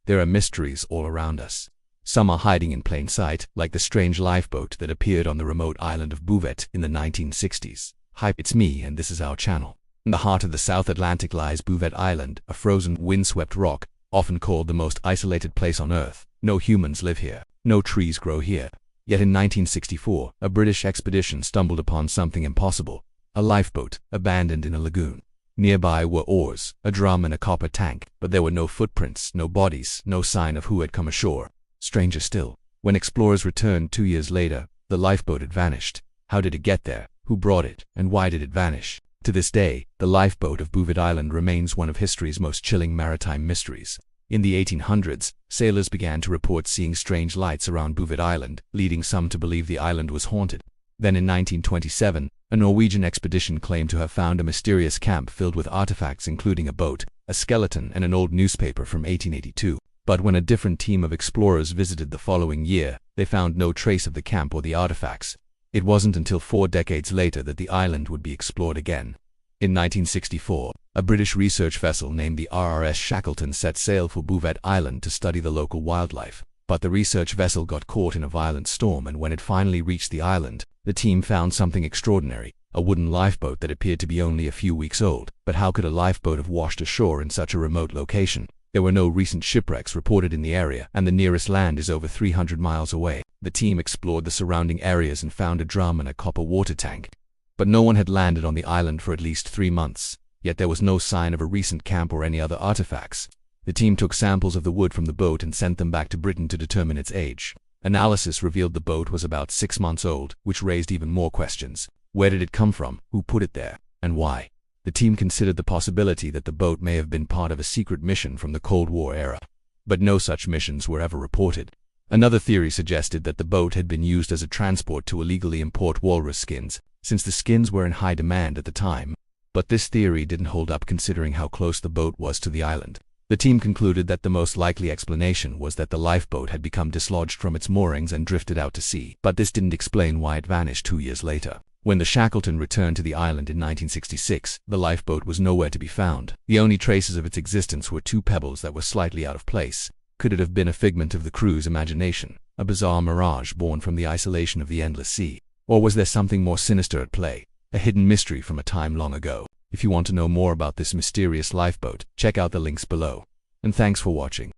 There are mysteries all around us. Some are hiding in plain sight, like the strange lifeboat that appeared on the remote island of Bouvet in the 1960s. Hi, it's me, and this is our channel. In the heart of the South Atlantic lies Bouvet Island, a frozen, windswept rock, often called the most isolated place on Earth. No humans live here. No trees grow here. Yet in 1964, a British expedition stumbled upon something impossible: a lifeboat, abandoned in a lagoon. Nearby were oars, a drum and a copper tank, but there were no footprints, no bodies, no sign of who had come ashore. Stranger still, when explorers returned 2 years later, the lifeboat had vanished. How did it get there? Who brought it? And why did it vanish? To this day, the lifeboat of Bouvet Island remains one of history's most chilling maritime mysteries. In the 1800s, sailors began to report seeing strange lights around Bouvet Island, leading some to believe the island was haunted. Then in 1927, a Norwegian expedition claimed to have found a mysterious camp filled with artifacts including a boat, a skeleton, and an old newspaper from 1882. But when a different team of explorers visited the following year, they found no trace of the camp or the artifacts. It wasn't until 4 decades later that the island would be explored again. In 1964, a British research vessel named the RRS Shackleton set sail for Bouvet Island to study the local wildlife. But the research vessel got caught in a violent storm, and when it finally reached the island, the team found something extraordinary: a wooden lifeboat that appeared to be only a few weeks old. But how could a lifeboat have washed ashore in such a remote location? There were no recent shipwrecks reported in the area, and the nearest land is over 300 miles away. The team explored the surrounding areas and found a drum and a copper water tank. But no one had landed on the island for at least 3 months. Yet there was no sign of a recent camp or any other artifacts. The team took samples of the wood from the boat and sent them back to Britain to determine its age. Analysis revealed the boat was about 6 months old, which raised even more questions. Where did it come from? Who put it there? And why? The team considered the possibility that the boat may have been part of a secret mission from the Cold War era. But no such missions were ever reported. Another theory suggested that the boat had been used as a transport to illegally import walrus skins, since the skins were in high demand at the time. But this theory didn't hold up considering how close the boat was to the island. The team concluded that the most likely explanation was that the lifeboat had become dislodged from its moorings and drifted out to sea. But this didn't explain why it vanished 2 years later. When the Shackleton returned to the island in 1966, the lifeboat was nowhere to be found. The only traces of its existence were 2 pebbles that were slightly out of place. Could it have been a figment of the crew's imagination, a bizarre mirage born from the isolation of the endless sea? Or was there something more sinister at play, a hidden mystery from a time long ago? If you want to know more about this mysterious lifeboat, check out the links below. And thanks for watching.